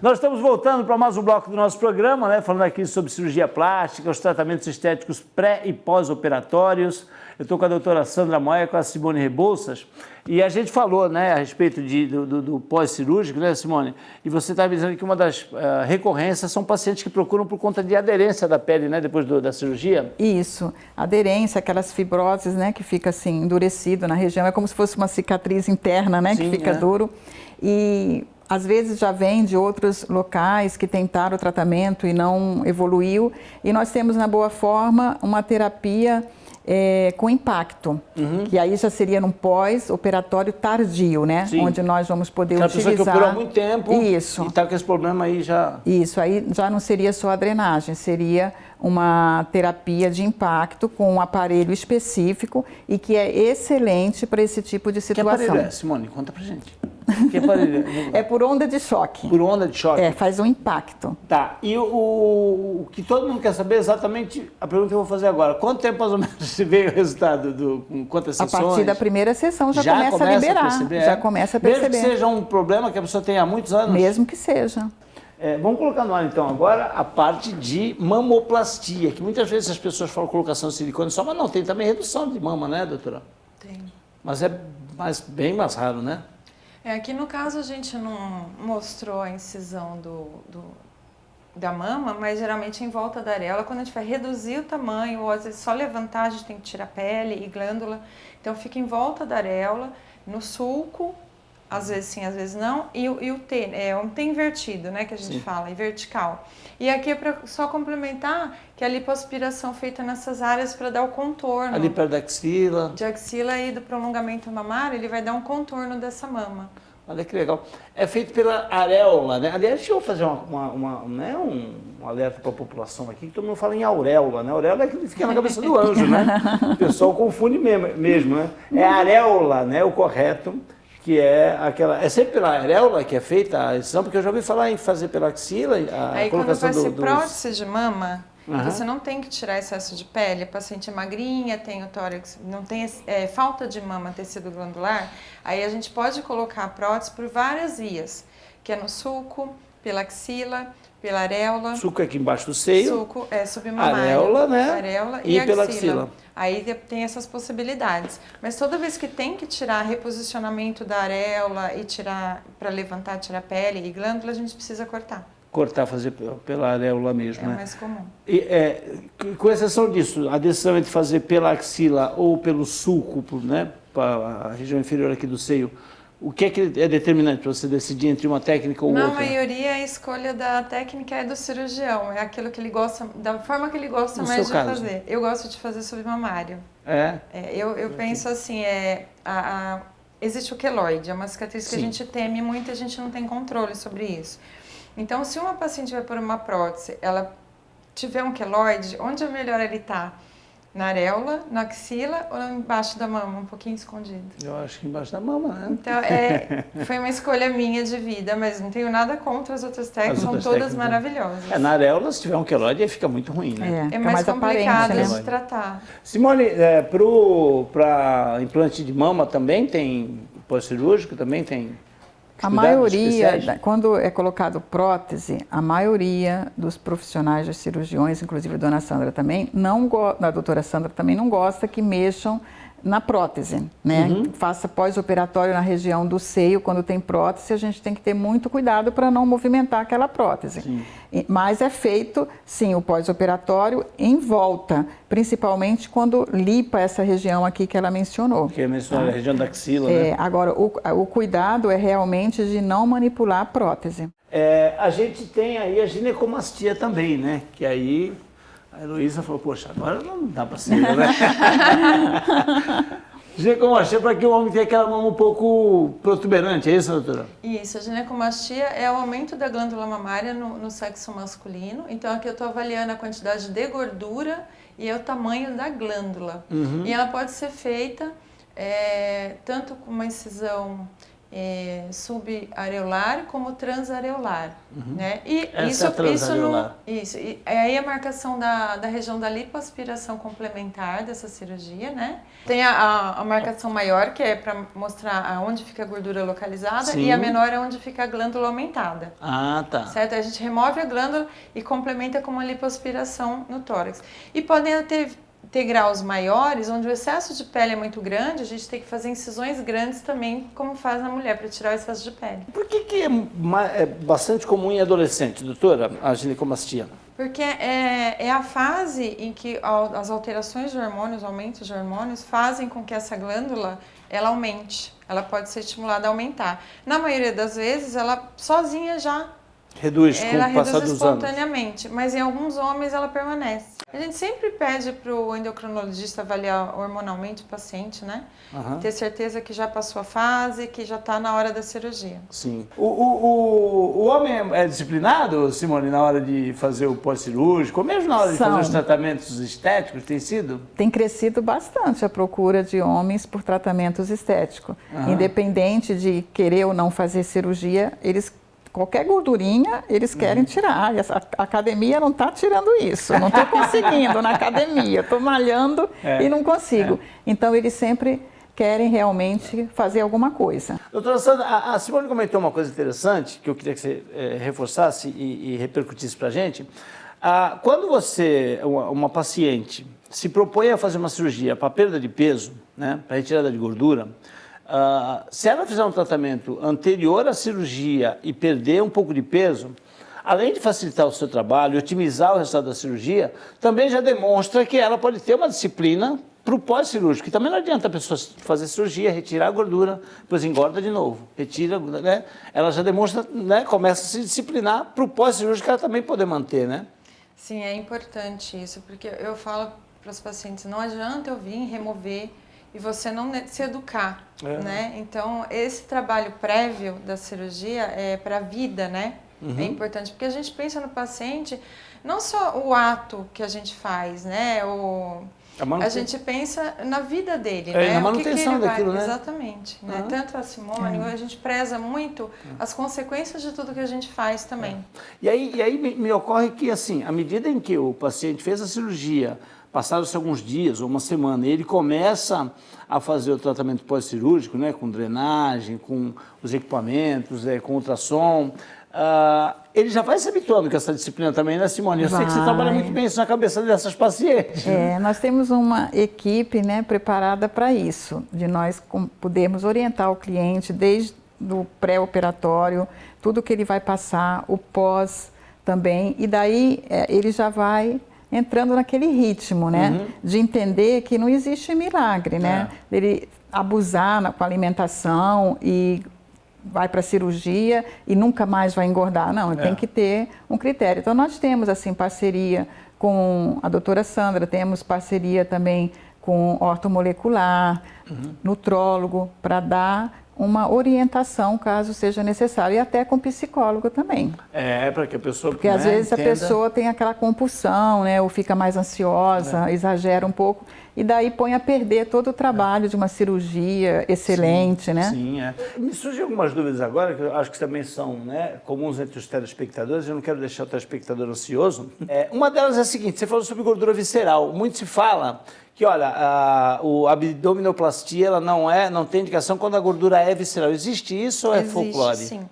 Nós estamos voltando para mais um bloco do nosso programa, né? Falando aqui sobre cirurgia plástica, os tratamentos estéticos pré e pós-operatórios. Eu estou com a doutora Sandra Moia, com a Simone Rebouças, e a gente falou, né, a respeito do pós-cirúrgico, né, Simone? E você está dizendo que uma das recorrências são pacientes que procuram por conta de aderência da pele, né, depois da cirurgia? Isso, aderência, aquelas fibroses, né, que fica assim, endurecido na região, é como se fosse uma cicatriz interna, né, Sim, que fica duro. E às vezes já vem de outros locais que tentaram o tratamento e não evoluiu. E nós temos na Boa Forma uma terapia com impacto, que aí já seria num pós-operatório tardio, né? Sim. Onde nós vamos poder utilizar... A pessoa que operou há muito tempo Isso. E está com esse problema aí já... Isso, aí já não seria só a drenagem, seria uma terapia de impacto com um aparelho específico e que é excelente para esse tipo de situação. Que aparelho é, Simone? Conta pra gente. Que aparelho é? É por onda de choque. Por onda de choque? É, faz um impacto. Tá, e o que todo mundo quer saber exatamente, a pergunta que eu vou fazer agora, quanto tempo mais ou menos se veio o resultado, com quantas sessões? A partir da primeira sessão já começa a liberar, já começa a perceber. Mesmo que seja um problema que a pessoa tenha há muitos anos? Mesmo que seja. Vamos colocar no ar então agora a parte de mamoplastia, que muitas vezes as pessoas falam colocação de silicone só, mas não, tem também redução de mama, né, doutora? Tem. Mas é bem mais raro, né? Aqui no caso a gente não mostrou a incisão da mama, mas geralmente em volta da areola, quando a gente vai reduzir o tamanho, ou às vezes só levantar, a gente tem que tirar pele e glândula, então fica em volta da areola, no sulco, às vezes sim, às vezes não, e o T, um T invertido, né, que a gente fala, e vertical. E aqui é para só complementar que a lipoaspiração feita nessas áreas para dar o contorno. Ali perto da axila. De axila e do prolongamento mamário, ele vai dar um contorno dessa mama. Olha que legal. É feito pela areola, né? Aliás, deixa eu fazer um alerta para a população aqui, que todo mundo fala em auréola, né? Auréola é aquilo que fica na cabeça do anjo, né? O pessoal confunde mesmo, né? É areola, né? O correto, que é aquela... É sempre pela areola que é feita a excisão, porque eu já ouvi falar em fazer pela axila, aí colocação quando vai ser prótese de mama, você não tem que tirar excesso de pele, a paciente é magrinha, tem o tórax, não tem falta de mama, tecido glandular, aí a gente pode colocar a prótese por várias vias, que é no sulco, pela axila, pela areola. Sulco é aqui embaixo do seio. Sulco é submamário. Areola, né? Areola e axila. pela axila. Aí tem essas possibilidades. Mas toda vez que tem que tirar reposicionamento da areola e tirar, para levantar, tirar pele e glândula, a gente precisa cortar. Cortar, fazer pela areola mesmo, né? É mais comum. Com exceção disso, a decisão entre fazer pela axila ou pelo sulco, né? Para a região inferior aqui do seio, o que é determinante para você decidir entre uma técnica ou outra? Na maioria, a escolha da técnica é do cirurgião. É aquilo que ele gosta, da forma que ele gosta mais de fazer. Eu gosto de fazer submamário. Eu penso assim, existe o queloide, é uma cicatriz que a gente teme muito e a gente não tem controle sobre isso. Então, se uma paciente vai por uma prótese, ela tiver um queloide, onde é melhor ele estar? Na areola, na axila ou embaixo da mama, um pouquinho escondido? Eu acho que embaixo da mama, né? Então, foi uma escolha minha de vida, mas não tenho nada contra as outras técnicas, são todas maravilhosas. Na areola, se tiver um queloide, aí fica muito ruim, né? É mais complicado de tratar. Simone, para implante de mama também tem pós-cirúrgico, também tem... A maioria, quando é colocado prótese, a maioria dos profissionais, dos cirurgiões, inclusive a dona Sandra também, a doutora Sandra também não gosta que mexam na prótese, né? Faça pós-operatório na região do seio, quando tem prótese, a gente tem que ter muito cuidado para não movimentar aquela prótese. Sim. Mas é feito, sim, o pós-operatório em volta, principalmente quando lipa essa região aqui que ela mencionou. Que mencionou a região da axila, né? Agora, o cuidado é realmente de não manipular a prótese. A gente tem aí a ginecomastia também, né? Que aí... A Heloísa falou, poxa, agora não dá para ser, né? Ginecomastia para que o homem tenha aquela mama um pouco protuberante, é isso, doutora? Isso, a ginecomastia é o aumento da glândula mamária no sexo masculino. Então aqui eu estou avaliando a quantidade de gordura e o tamanho da glândula. E ela pode ser feita tanto com uma incisão subareolar como transareolar, né? E Essa é a transareolar. E aí a marcação da região da lipoaspiração complementar dessa cirurgia, né? Tem a marcação maior, que é para mostrar onde fica a gordura localizada, Sim. e a menor é onde fica a glândula aumentada. Ah, tá. Certo? A gente remove a glândula e complementa com uma lipoaspiração no tórax. E podem ter graus maiores, onde o excesso de pele é muito grande, a gente tem que fazer incisões grandes também, como faz na mulher, para tirar o excesso de pele. Por que é bastante comum em adolescente, doutora, a ginecomastia? Porque é a fase em que as alterações de hormônios, aumentos de hormônios, fazem com que essa glândula ela aumente. Ela pode ser estimulada a aumentar. Na maioria das vezes, ela sozinha já Reduz com o passar dos anos. Espontaneamente, mas em alguns homens ela permanece. A gente sempre pede para o endocrinologista avaliar hormonalmente o paciente, né? Ter certeza que já passou a fase, que já está na hora da cirurgia. Sim. O homem é disciplinado, Simone, na hora de fazer o pós-cirúrgico, ou mesmo na hora de fazer os tratamentos estéticos, tem sido? Tem crescido bastante a procura de homens por tratamentos estéticos. Independente de querer ou não fazer cirurgia, qualquer gordurinha, eles querem tirar. A academia não está tirando isso. Não estou conseguindo na academia. Estou malhando e não consigo. Então, eles sempre querem realmente fazer alguma coisa. Doutora Sandra, a Simone comentou uma coisa interessante, que eu queria que você reforçasse e repercutisse para a gente. Quando uma paciente, se propõe a fazer uma cirurgia para perda de peso, né, para retirada de gordura, se ela fizer um tratamento anterior à cirurgia e perder um pouco de peso, além de facilitar o seu trabalho e otimizar o resultado da cirurgia, também já demonstra que ela pode ter uma disciplina para o pós-cirúrgico, que também não adianta a pessoa fazer cirurgia, retirar a gordura, depois engorda de novo, retira, né? Ela já demonstra, né, começa a se disciplinar para o pós-cirúrgico ela também poder manter, né? Sim, é importante isso, porque eu falo para os pacientes, não adianta eu vir remover e você não se educar, né? Então, esse trabalho prévio da cirurgia é para a vida, né? É importante, porque a gente pensa no paciente, não só o ato que a gente faz, né? A gente pensa na vida dele, né? Na manutenção o que ele daquilo, né? Exatamente. Né? Tanto a Simone, a gente preza muito as consequências de tudo que a gente faz também. E aí me ocorre que, assim, à medida em que o paciente fez a cirurgia, passaram-se alguns dias ou uma semana, e ele começa a fazer o tratamento pós-cirúrgico, né, com drenagem, com os equipamentos, com ultrassom, ele já vai se habituando com essa disciplina também, né, Simone? Eu sei que você trabalha muito bem isso na cabeça dessas pacientes. Nós temos uma equipe, né, preparada para isso, de nós podermos orientar o cliente desde o pré-operatório, tudo que ele vai passar, o pós também, e daí ele já vai entrando naquele ritmo, né? De entender que não existe milagre, né? Ele abusar com a alimentação e vai para a cirurgia e nunca mais vai engordar. Não, ele tem que ter um critério. Então, nós temos, assim, parceria com a doutora Sandra, temos parceria também com ortomolecular, nutrólogo, para dar uma orientação, caso seja necessário, e até com psicólogo também. Para que a pessoa... Porque às vezes entenda. A pessoa tem aquela compulsão, né, ou fica mais ansiosa, exagera um pouco, e daí põe a perder todo o trabalho de uma cirurgia excelente, né? Sim, Me surgem algumas dúvidas agora, que eu acho que também são, né, comuns entre os telespectadores, eu não quero deixar o telespectador ansioso. Uma delas é a seguinte, você falou sobre gordura visceral. Muito se fala que, olha, o abdominoplastia ela não tem indicação quando a gordura é visceral. Existe isso ou é folclore? Sim.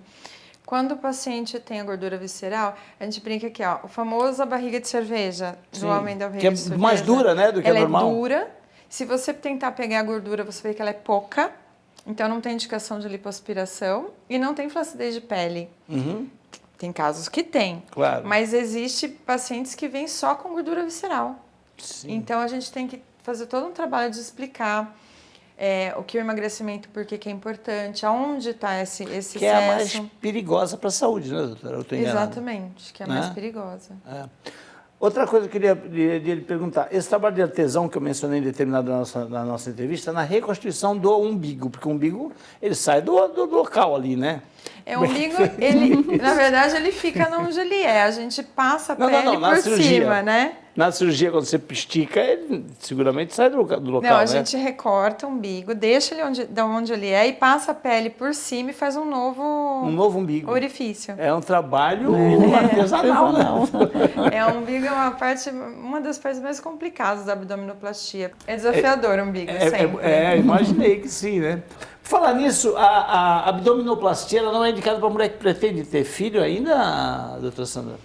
Quando o paciente tem a gordura visceral, a gente brinca aqui, o famoso barriga de cerveja do homem da barriga de cerveja. Que é mais dura, né, do que a normal. Ela é dura. Se você tentar pegar a gordura, você vê que ela é pouca. Então, não tem indicação de lipoaspiração e não tem flacidez de pele. Tem casos que tem. Claro. Mas existe pacientes que vêm só com gordura visceral. Sim. Então, a gente tem que fazer todo um trabalho de explicar o que é o emagrecimento, por que é importante, aonde está esse excesso. Que é a mais perigosa para a saúde, né, doutora? Eu tô enganado. Exatamente, que é a mais perigosa. Outra coisa que eu queria lhe perguntar, esse trabalho de artesão que eu mencionei em determinado na nossa entrevista, na reconstituição do umbigo, porque o umbigo ele sai do local ali, né? O umbigo, ele, na verdade, ele fica onde ele é. A gente passa a pele por cima, né? Na cirurgia, quando você estica, ele seguramente sai do local, Não, a gente recorta o umbigo, deixa ele de onde ele é e passa a pele por cima e faz um novo umbigo. Orifício. É um trabalho artesanal, não. O umbigo é uma das partes mais complicadas da abdominoplastia. É desafiador o umbigo, sempre. Imaginei que sim, né? Por falar nisso, a abdominoplastia ela não é indicada para mulher que pretende ter filho ainda, doutora Sandra?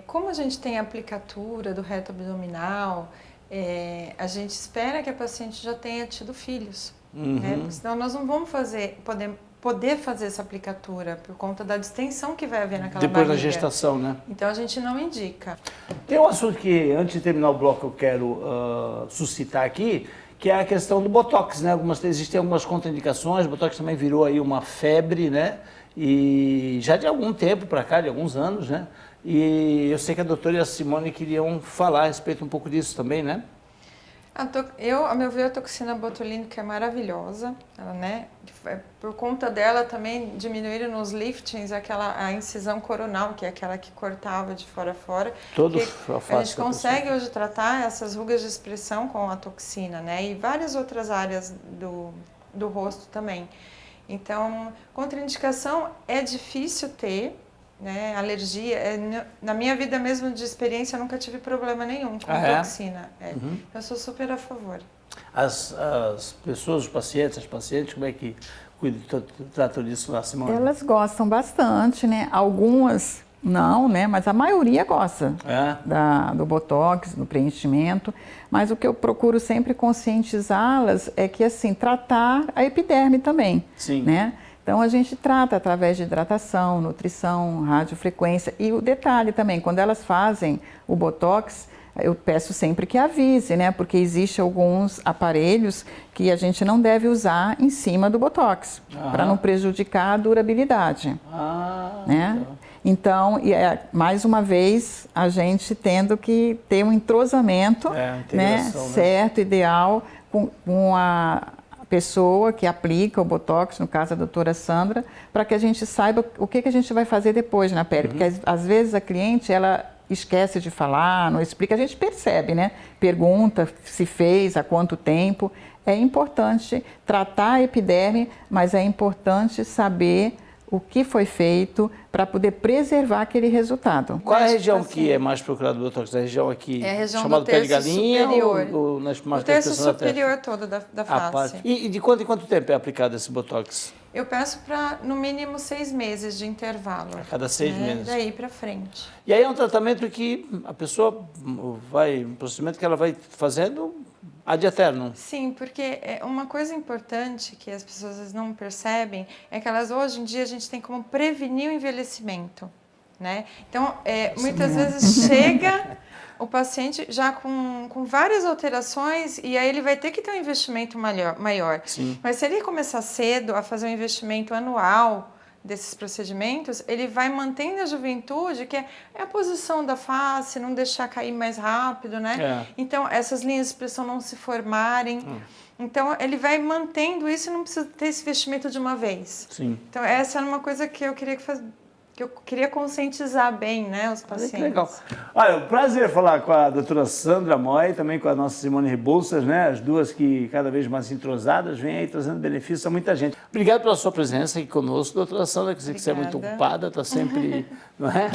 Como a gente tem a aplicatura do reto abdominal, a gente espera que a paciente já tenha tido filhos. Né? Porque senão nós não vamos poder fazer essa aplicatura por conta da distensão que vai haver naquela Depois barriga. da gestação, né? Então a gente não indica. Tem um assunto que, antes de terminar o bloco, eu quero suscitar aqui, que é a questão do Botox, né? Existem algumas contraindicações, o Botox também virou aí uma febre, né? E já de algum tempo para cá, de alguns anos, né? E eu sei que a doutora e a Simone queriam falar a respeito um pouco disso também, né? A meu ver, a toxina botulínica é maravilhosa, né? Por conta dela também diminuíram nos liftings a incisão coronal, que é aquela que cortava de fora a fora. A gente consegue hoje tratar essas rugas de expressão com a toxina, né? E várias outras áreas do rosto também. Então, contraindicação é difícil ter, né? Alergia. Na minha vida mesmo de experiência, eu nunca tive problema nenhum com toxina. Eu sou super a favor. As pessoas, as pacientes, como é que tratam disso lá, Simone? Elas gostam bastante, né? Algumas não, né? Mas a maioria gosta do Botox, do preenchimento. Mas o que eu procuro sempre conscientizá-las é que, assim, tratar a epiderme também, né? Então, a gente trata através de hidratação, nutrição, radiofrequência. E o detalhe também, quando elas fazem o Botox, eu peço sempre que avise, né? Porque existem alguns aparelhos que a gente não deve usar em cima do Botox, para não prejudicar a durabilidade. Né? Então, mais uma vez, a gente tendo que ter um entrosamento né? Certo, ideal, com a pessoa que aplica o Botox, no caso a doutora Sandra, para que a gente saiba o que a gente vai fazer depois na pele. Porque às vezes a cliente, ela esquece de falar, não explica, a gente percebe, né? Pergunta se fez, há quanto tempo. É importante tratar a epiderme, mas é importante saber o que foi feito para poder preservar aquele resultado. Qual é a região que é mais procurada do Botox? A região aqui a região chamada do terço pele de galinha superior. ou o terço superior todo da face. E de quanto em quanto tempo é aplicado esse Botox? Eu peço para, no mínimo, 6 meses de intervalo. A cada 6 meses. Daí para frente. E aí é um tratamento que a pessoa um procedimento que ela vai fazendo ad eternum. Sim, porque uma coisa importante que as pessoas às vezes não percebem é que hoje em dia a gente tem como prevenir o envelhecimento, né? Então, muitas vezes chega o paciente já com várias alterações e aí ele vai ter que ter um investimento maior. Sim. Mas se ele começar cedo a fazer um investimento anual desses procedimentos, ele vai mantendo a juventude, que é a posição da face, não deixar cair mais rápido, né? Então, essas linhas de expressão não se formarem. Então, ele vai mantendo isso e não precisa ter esse investimento de uma vez. Sim. Então, essa era uma coisa que eu queria conscientizar bem, né, os pacientes. Que legal. Olha, um prazer falar com a doutora Sandra Moy, também com a nossa Simone Rebouças, né, as duas que cada vez mais entrosadas, vêm aí trazendo benefícios a muita gente. Obrigado pela sua presença aqui conosco, doutora Sandra, que sei que você é muito ocupada, está sempre, não é?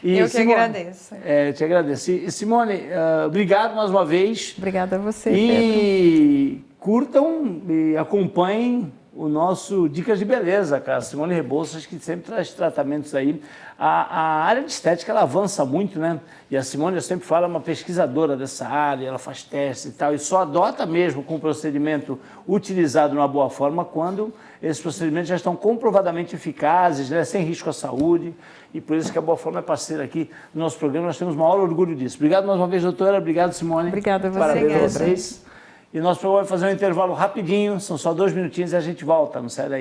E eu que agradeço. Eu te agradeço. E Simone, obrigado mais uma vez. Obrigada a você, Pedro. Curtam e acompanhem o nosso Dicas de Beleza, cara, Simone Rebouças, que sempre traz tratamentos aí. A área de estética, ela avança muito, né? E a Simone, eu sempre falo, é uma pesquisadora dessa área, ela faz testes e tal, e só adota mesmo com o procedimento utilizado numa boa forma quando esses procedimentos já estão comprovadamente eficazes, né? Sem risco à saúde, e por isso que a Boa Forma é parceira aqui do nosso programa, nós temos o maior orgulho disso. Obrigado mais uma vez, doutora, obrigado, Simone. Obrigada a você. Parabéns a vocês. E nosso programa vai fazer um intervalo rapidinho, são só 2 minutinhos e a gente volta, não sai daí.